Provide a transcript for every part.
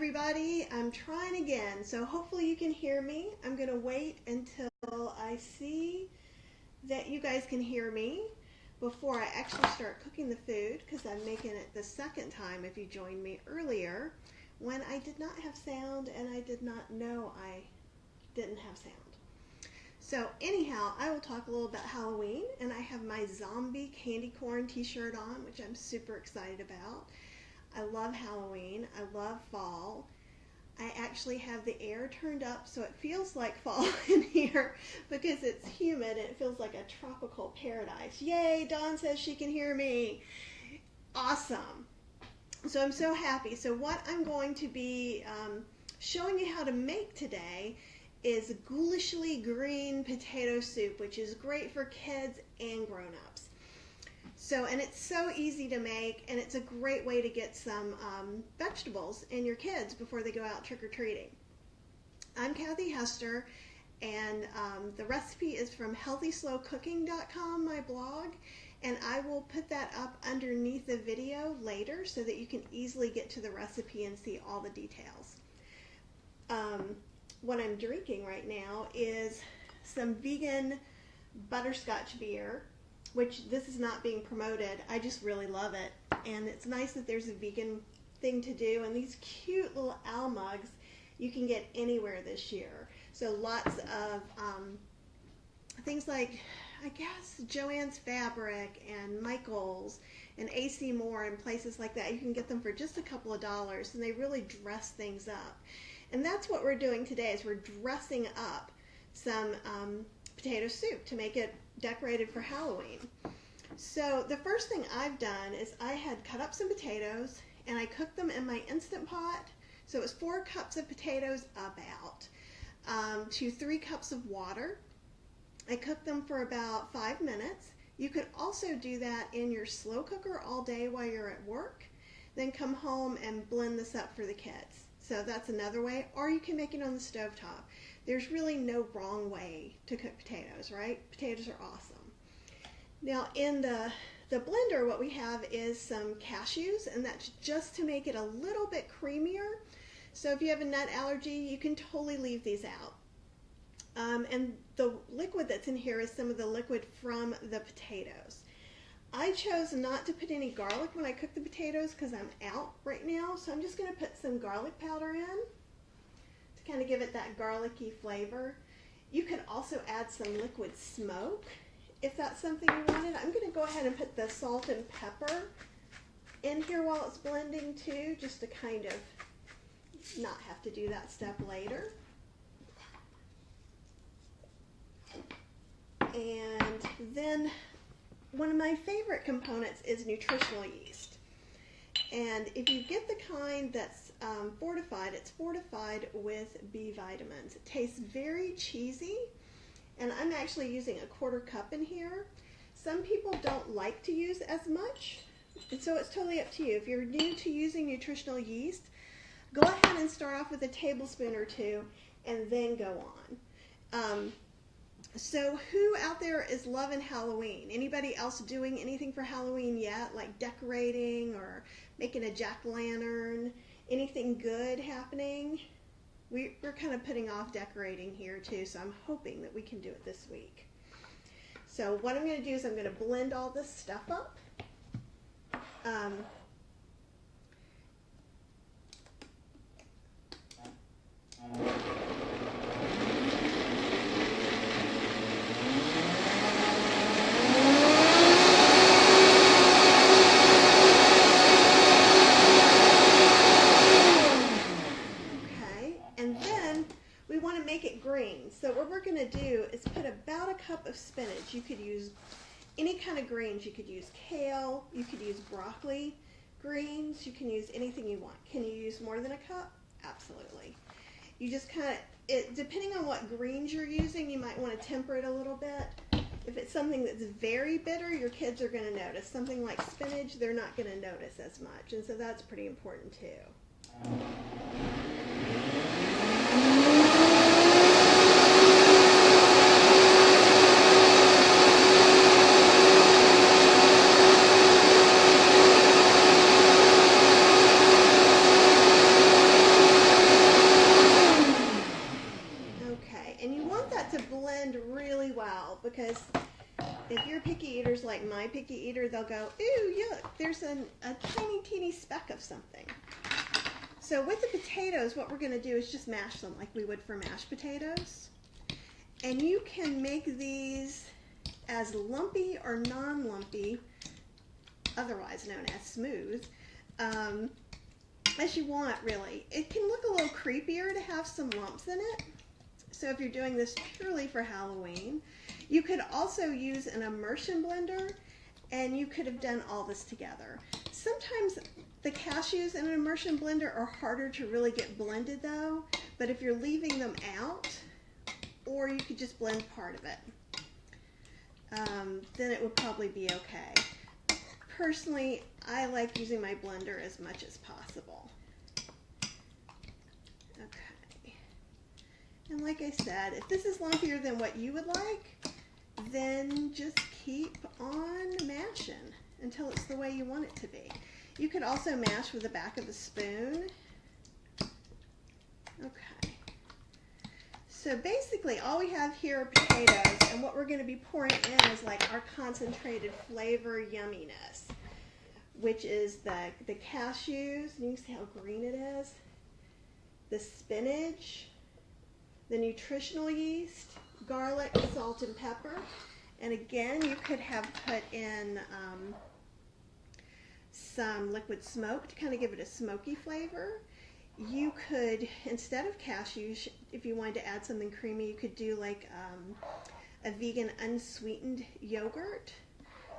everybody. I'm trying again, so hopefully you can hear me. I'm going to wait until I see that you guys can hear me before I actually start cooking the food, because I'm making it the second time if you joined me earlier when I did not have sound and I did not know I didn't have sound. So anyhow, I will talk a little about Halloween, and I have my zombie candy corn t-shirt on, which I'm super excited about. I love Halloween. I love fall. I actually have the air turned up so it feels like fall in here because it's humid and it feels like a tropical paradise. Yay, Dawn says she can hear me. Awesome. So I'm so happy. So what I'm going to be showing you how to make today is Ghoulishly Green Potato Soup, which is great for kids and grown-ups. So, and it's so easy to make, and it's a great way to get some vegetables in your kids before they go out trick-or-treating. I'm Kathy Hester, and the recipe is from healthyslowcooking.com, my blog, and I will put that up underneath the video later so that you can easily get to the recipe and see all the details. What I'm drinking right now is some vegan butterscotch beer, which this is not being promoted. I just really love it, and it's nice that there's a vegan thing to do, and these cute little owl mugs you can get anywhere this year. So lots of things like, I guess, Joann's Fabric and Michael's and AC Moore and places like that. You can get them for just a couple of dollars, and they really dress things up. And that's what we're doing today, is we're dressing up some potato soup to make it decorated for Halloween. So the first thing I've done is I had cut up some potatoes and I cooked them in my Instant Pot. So it was 4 cups of potatoes about to 3 cups of water. I cooked them for about 5 minutes. You could also do that in your slow cooker all day while you're at work, then come home and blend this up for the kids. So that's another way, or you can make it on the stovetop. There's really no wrong way to cook potatoes, right? Potatoes are awesome. Now in the blender, what we have is some cashews, and that's just to make it a little bit creamier. So if you have a nut allergy, you can totally leave these out. And the liquid that's in here is some of the liquid from the potatoes. I chose not to put any garlic when I cook the potatoes because I'm out right now, so I'm just going to put some garlic powder in to kind of give it that garlicky flavor. You could also add some liquid smoke if that's something you wanted. I'm going to go ahead and put the salt and pepper in here while it's blending too, just to kind of not have to do that step later. And then one of my favorite components is nutritional yeast. And if you get the kind that's fortified, it's fortified with B vitamins. It tastes very cheesy, and I'm actually using a 1/4 cup in here. Some people don't like to use as much, and so it's totally up to you. If you're new to using nutritional yeast, go ahead and start off with a tablespoon or 2 and then go on. So who out there is loving Halloween? Anybody else doing anything for Halloween yet, like decorating or making a jack-o'-lantern? Anything good happening? We're kind of putting off decorating here too, so I'm hoping that we can do it this week. So what I'm going to do is I'm going to blend all this stuff up. So what we're going to do is put about a cup of spinach. You could use any kind of greens. You could use kale. You could use broccoli greens. You can use anything you want. Can you use more than a cup? Absolutely. You just kind of, depending on what greens you're using, you might want to temper it a little bit. If it's something that's very bitter, your kids are going to notice. Something like spinach, they're not going to notice as much. And so that's pretty important too. my picky eater, they'll go, ooh, look, there's a tiny, teeny speck of something. So with the potatoes, what we're going to do is just mash them like we would for mashed potatoes. And you can make these as lumpy or non-lumpy, otherwise known as smooth, as you want, really. It can look a little creepier to have some lumps in it. So if you're doing this purely for Halloween, you could also use an immersion blender, and you could have done all this together. Sometimes the cashews in an immersion blender are harder to really get blended though, but if you're leaving them out, or you could just blend part of it, then it would probably be okay. Personally, I like using my blender as much as possible. Okay. And like I said, if this is lumpier than what you would like, then just keep on mashing until it's the way you want it to be. You could also mash with the back of a spoon. Okay. So basically all we have here are potatoes, and what we're going to be pouring in is like our concentrated flavor yumminess, which is the cashews, and you can see how green it is, the spinach, the nutritional yeast, garlic, salt, and pepper. And again, you could have put in some liquid smoke to kind of give it a smoky flavor. You could, instead of cashews, if you wanted to add something creamy, you could do like a vegan unsweetened yogurt,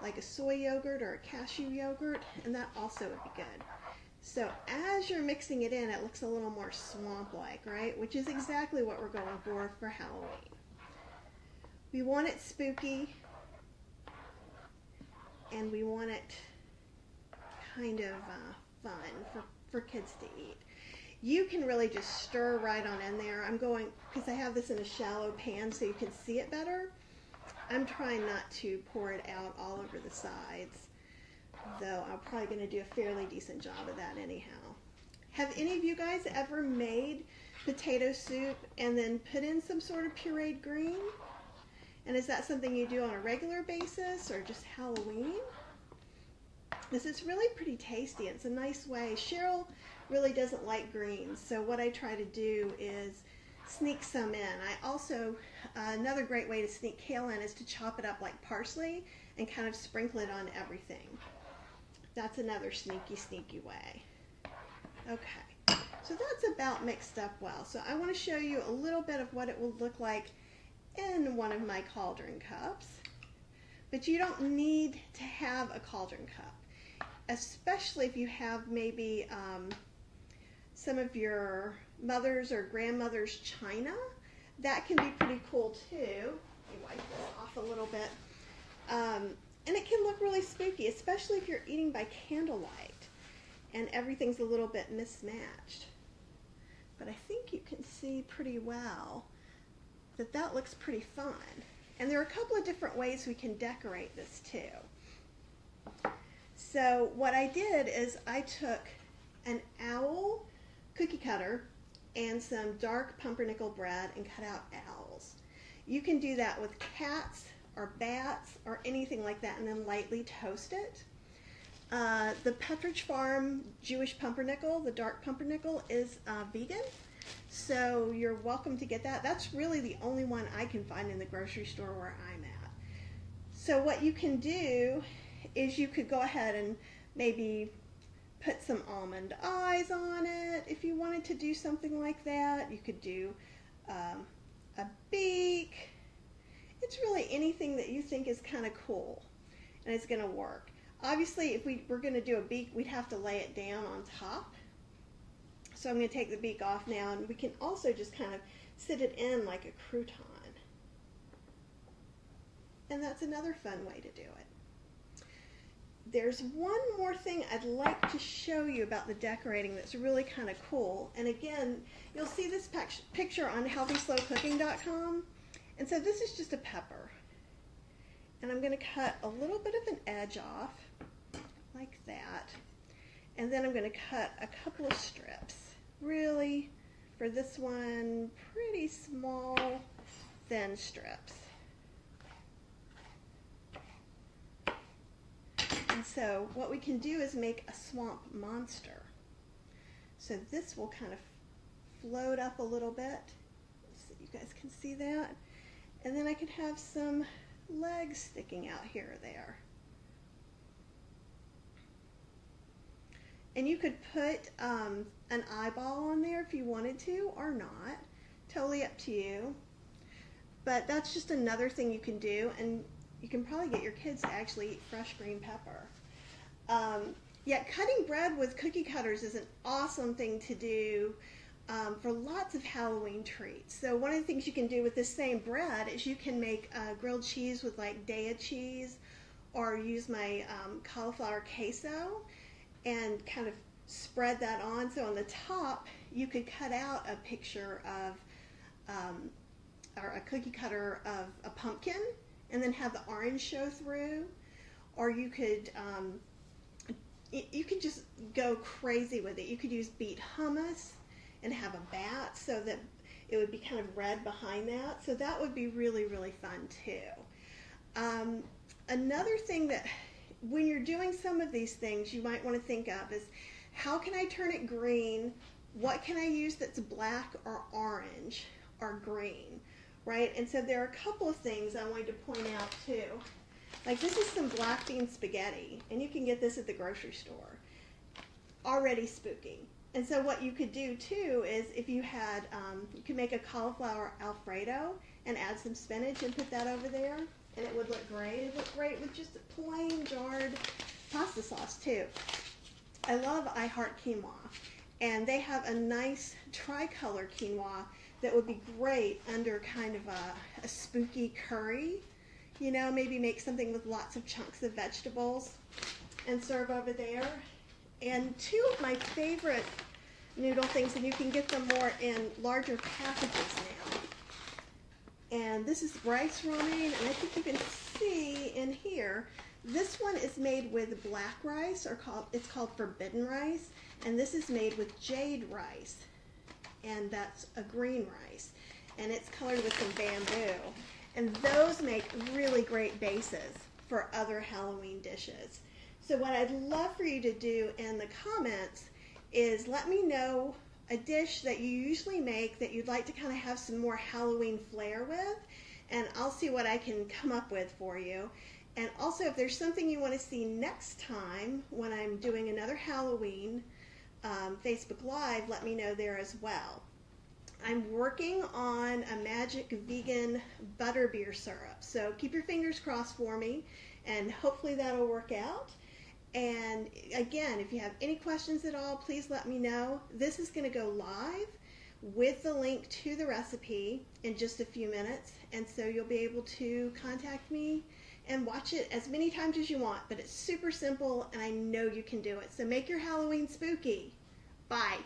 like a soy yogurt or a cashew yogurt, and that also would be good. So as you're mixing it in, it looks a little more swamp-like, right? Which is exactly what we're going for Halloween. We want it spooky, and we want it kind of fun for kids to eat. You can really just stir right on in there. I'm going, because I have this in a shallow pan so you can see it better, I'm trying not to pour it out all over the sides, though I'm probably going to do a fairly decent job of that anyhow. Have any of you guys ever made potato soup and then put in some sort of pureed green? And is that something you do on a regular basis or just Halloween? Because it's really pretty tasty. It's a nice way. Cheryl really doesn't like greens, so what I try to do is sneak some in. I also, another great way to sneak kale in is to chop it up like parsley and kind of sprinkle it on everything. That's another sneaky way. Okay, so that's about mixed up well. So I want to show you a little bit of what it will look like in one of my cauldron cups. But you don't need to have a cauldron cup, especially if you have maybe some of your mother's or grandmother's china. That can be pretty cool too. Let me wipe this off a little bit. And it can look really spooky, especially if you're eating by candlelight and everything's a little bit mismatched. But I think you can see pretty well that that looks pretty fun. And there are a couple of different ways we can decorate this too. So what I did is I took an owl cookie cutter and some dark pumpernickel bread and cut out owls. You can do that with cats or bats or anything like that and then lightly toast it. The Pepperidge Farm Jewish pumpernickel, the dark pumpernickel, is vegan, so you're welcome to get that. That's really the only one I can find in the grocery store where I'm at. So what you can do is you could go ahead and maybe put some almond eyes on it. If you wanted to do something like that, you could do a beak. It's really anything that you think is kind of cool and it's going to work. Obviously, if we were going to do a beak, we'd have to lay it down on top. So I'm going to take the beak off now, and we can also just kind of sit it in like a crouton. And that's another fun way to do it. There's one more thing I'd like to show you about the decorating that's really kind of cool. And again, you'll see this picture on healthyslowcooking.com. And so this is just a pepper. And I'm going to cut a little bit of an edge off, like that. And then I'm going to cut a couple of strips. Really, for this one, pretty small, thin strips. And so what we can do is make a swamp monster. So this will kind of float up a little bit so you guys can see that. And then I could have some legs sticking out here or there. And you could put an eyeball on there if you wanted to or not. Totally up to you. But that's just another thing you can do, and you can probably get your kids to actually eat fresh green pepper. Yeah, cutting bread with cookie cutters is an awesome thing to do for lots of Halloween treats. So one of the things you can do with this same bread is you can make grilled cheese with like Daya cheese, or use my cauliflower queso and kind of spread that on. So on the top you could cut out a picture of or a cookie cutter of a pumpkin and then have the orange show through, or you could just go crazy with it. You could use beet hummus and have a bat so that it would be kind of red behind that. So that would be really, really fun too. Another thing that when you're doing some of these things you might want to think of is, how can I turn it green? What can I use that's black or orange or green, right? And so there are a couple of things I wanted to point out too. Like this is some black bean spaghetti, and you can get this at the grocery store. Already spooky. And so what you could do too is, if you had, you could make a cauliflower Alfredo and add some spinach and put that over there, and it would look great. It would look great with just a plain jarred pasta sauce too. I love I Heart Quinoa, and they have a nice tricolor quinoa that would be great under kind of a spooky curry. You know, maybe make something with lots of chunks of vegetables and serve over there. And two of my favorite noodle things, and you can get them more in larger packages now. And this is rice romaine, and I think you can see in here, this one is made with black rice, or it's called forbidden rice, and this is made with jade rice, and that's a green rice, and it's colored with some bamboo. And those make really great bases for other Halloween dishes. So what I'd love for you to do in the comments is let me know a dish that you usually make that you'd like to kind of have some more Halloween flair with, and I'll see what I can come up with for you. And also, if there's something you want to see next time when I'm doing another Halloween Facebook Live, let me know there as well. I'm working on a magic vegan butterbeer syrup, so keep your fingers crossed for me, and hopefully that'll work out. And again, if you have any questions at all, please let me know. This is going to go live with the link to the recipe in just a few minutes, and so you'll be able to contact me and watch it as many times as you want. But it's super simple, and I know you can do it. So make your Halloween spooky. Bye.